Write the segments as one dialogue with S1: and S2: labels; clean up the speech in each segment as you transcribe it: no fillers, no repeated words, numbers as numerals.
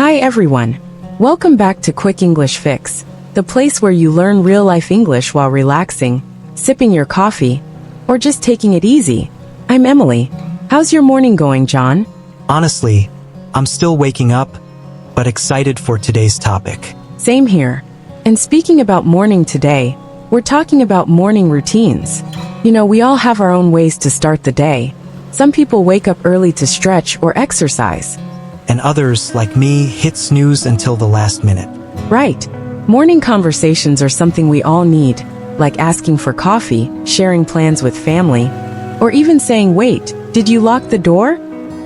S1: Hi everyone. Welcome back to Quick English Fix, the place where you learn real-life English while relaxing, sipping your coffee, or just taking it easy. I'm Emily. How's your morning going, John?
S2: Honestly, I'm still waking up, but excited for today's topic.
S1: Same here. And speaking about morning today, we're talking about morning routines. You know, we all have our own ways to start the day. Some people wake up early to stretch or exercise.
S2: And others, like me, hit snooze until the last minute.
S1: Right. Morning conversations are something we all need, like asking for coffee, sharing plans with family, or even saying, "Wait, did you lock the door?"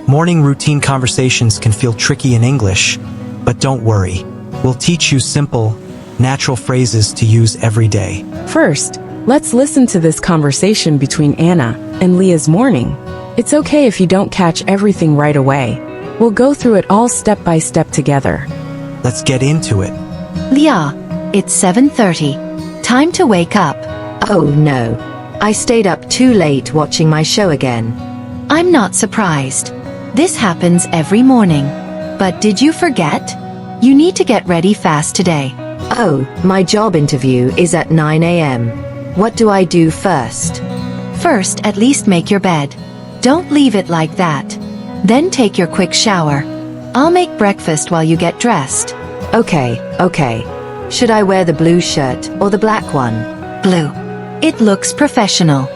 S2: Morning routine conversations can feel tricky in English, but don't worry. We'll teach you simple, natural phrases to use every day.
S1: First, let's listen to this conversation between Anna and Leah's morning. It's okay if you don't catch everything right away. We'll go through it all step by step together.
S2: Let's get into it.
S3: Leah, it's 7:30. Time to wake up.
S4: Oh no. I stayed up too late watching my show again.
S3: I'm not surprised. This happens every morning. But did you forget? You need to get ready fast today.
S4: Oh, my job interview is at 9 a.m. What do I do first?
S3: First, at least make your bed. Don't leave it like that. Then take your quick shower. I'll make breakfast while you get dressed.
S4: Okay. Should I wear the blue shirt or the black one?
S3: Blue. It looks professional.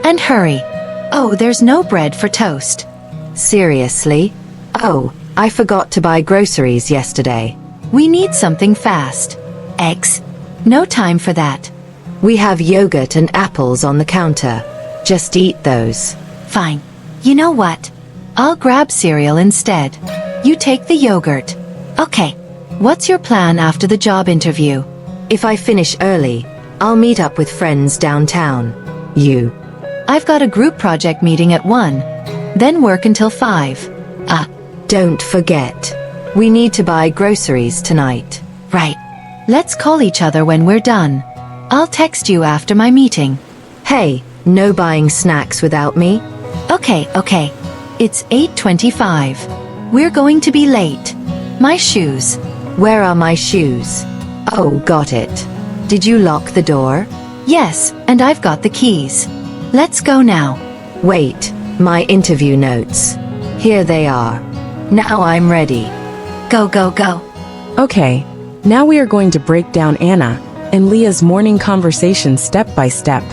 S3: And hurry. Oh, there's no bread for toast.
S4: Seriously? Oh, I forgot to buy groceries yesterday.
S3: We need something fast. Eggs? No time for that.
S4: We have yogurt and apples on the counter. Just eat those.
S3: Fine. You know what? I'll grab cereal instead. You take the yogurt. Okay. What's your plan after the job interview?
S4: If I finish early, I'll meet up with friends downtown. You?
S3: I've got a group project meeting at 1. Then work until 5.
S4: Don't forget. We need to buy groceries tonight.
S3: Right. Let's call each other when we're done. I'll text you after my meeting.
S4: Hey, no buying snacks without me?
S3: Okay. It's 8:25. We're going to be late. My shoes.
S4: Where are my shoes? Oh, got it. Did you lock the door?
S3: Yes, and I've got the keys. Let's go now.
S4: Wait, my interview notes. Here they are. Now I'm ready.
S3: Go.
S1: Okay, now we are going to break down Anna and Leah's morning conversation step by step.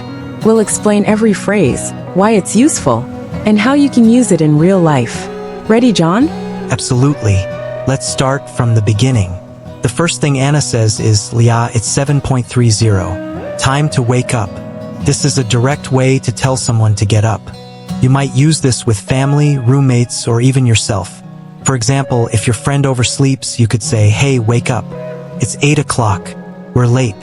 S1: We'll explain every phrase, why it's useful, and how you can use it in real life. Ready, John?
S2: Absolutely. Let's start from the beginning. The first thing Anna says is, Leah, it's 7:30. Time to wake up. This is a direct way to tell someone to get up. You might use this with family, roommates, or even yourself. For example, if your friend oversleeps, you could say, hey, wake up. It's 8 o'clock. We're late.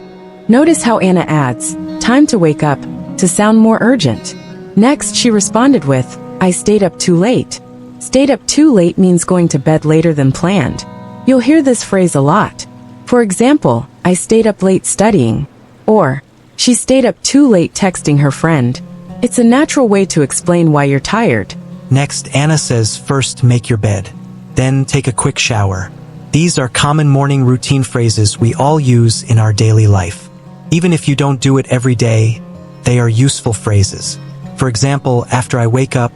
S1: Notice how Anna adds, time to wake up, to sound more urgent. Next, she responded with, I stayed up too late. Stayed up too late means going to bed later than planned. You'll hear this phrase a lot. For example, I stayed up late studying. Or, she stayed up too late texting her friend. It's a natural way to explain why you're tired.
S2: Next, Anna says, first make your bed. Then take a quick shower. These are common morning routine phrases we all use in our daily life. Even if you don't do it every day, they are useful phrases. For example, after I wake up,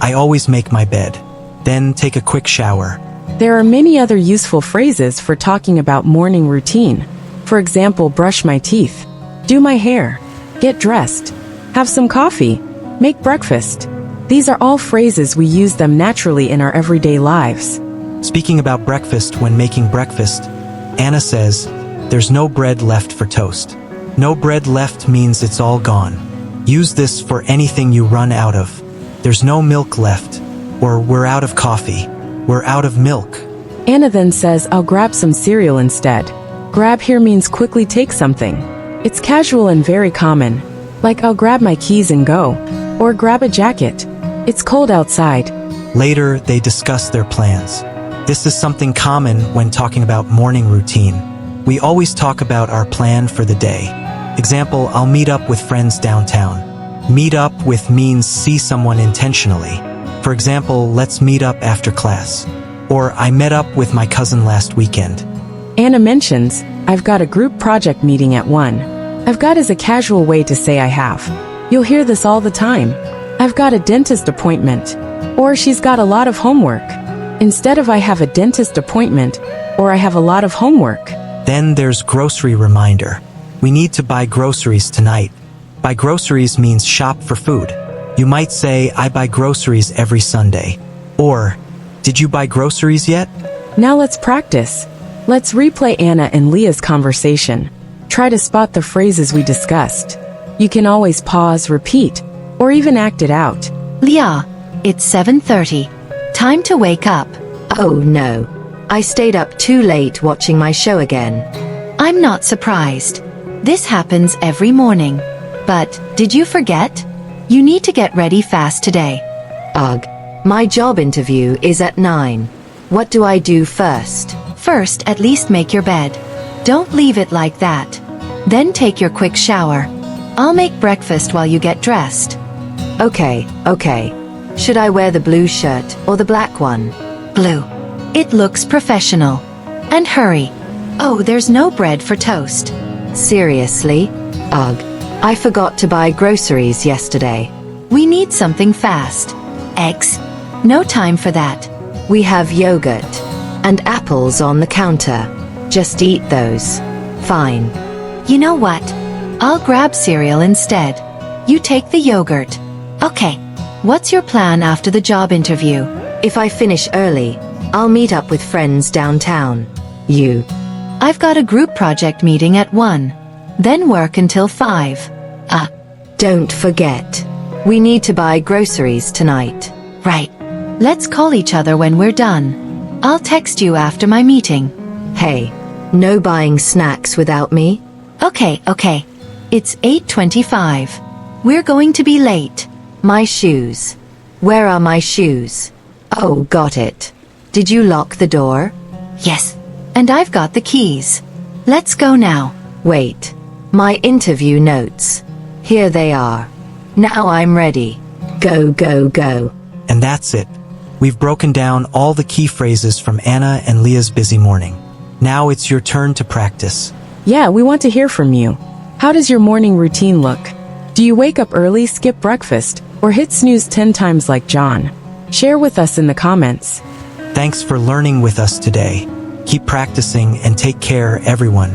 S2: I always make my bed. Then take a quick shower.
S1: There are many other useful phrases for talking about morning routine. For example, brush my teeth, do my hair, get dressed, have some coffee, make breakfast. These are all phrases we use them naturally in our everyday lives.
S2: Speaking about breakfast, when making breakfast, Anna says, there's no bread left for toast. No bread left means it's all gone. Use this for anything you run out of. There's no milk left, or we're out of coffee. We're out of milk.
S1: Anna then says, I'll grab some cereal instead. Grab here means quickly take something. It's casual and very common. Like I'll grab my keys and go. Or grab a jacket. It's cold outside.
S2: Later, they discuss their plans. This is something common when talking about morning routine. We always talk about our plan for the day. Example, I'll meet up with friends downtown. Meet up with means see someone intentionally. For example, let's meet up after class. Or I met up with my cousin last weekend.
S1: Anna mentions, I've got a group project meeting at 1. I've got is a casual way to say I have. You'll hear this all the time. I've got a dentist appointment. Or she's got a lot of homework. Instead of I have a dentist appointment, or I have a lot of homework.
S2: Then there's grocery reminder. We need to buy groceries tonight. Buy groceries means shop for food. You might say, I buy groceries every Sunday. Or, did you buy groceries yet?
S1: Now let's practice. Let's replay Anna and Leah's conversation. Try to spot the phrases we discussed. You can always pause, repeat, or even act it out.
S3: Leah, it's 7:30. Time to wake up.
S4: Oh no. I stayed up too late watching my show again.
S3: I'm not surprised. This happens every morning. But, did you forget? You need to get ready fast today.
S4: Ugh. My job interview is at 9. What do I do first?
S3: First, at least make your bed. Don't leave it like that. Then take your quick shower. I'll make breakfast while you get dressed.
S4: Okay. Should I wear the blue shirt or the black one?
S3: Blue. It looks professional. And hurry. Oh, there's no bread for toast.
S4: Seriously? Ugh. I forgot to buy groceries yesterday.
S3: We need something fast. Eggs? No time for that.
S4: We have yogurt and apples on the counter. Just eat those. Fine.
S3: You know what? I'll grab cereal instead. You take the yogurt. Okay. What's your plan after the job interview?
S4: If I finish early, I'll meet up with friends downtown. You?
S3: I've got a group project meeting at 1. Then work until 5.
S4: Don't forget. We need to buy groceries tonight.
S3: Right. Let's call each other when we're done. I'll text you after my meeting.
S4: Hey, no buying snacks without me?
S3: Okay. It's 8:25. We're going to be late.
S4: My shoes. Where are my shoes? Oh, got it. Did you lock the door?
S3: Yes. And I've got the keys. Let's go now.
S4: Wait. My interview notes. Here they are. Now I'm ready. Go.
S2: And that's it. We've broken down all the key phrases from Anna and Leah's busy morning. Now it's your turn to practice.
S1: Yeah, we want to hear from you. How does your morning routine look? Do you wake up early, skip breakfast, or hit snooze 10 times like John? Share with us in the comments.
S2: Thanks for learning with us today. Keep practicing and take care, everyone.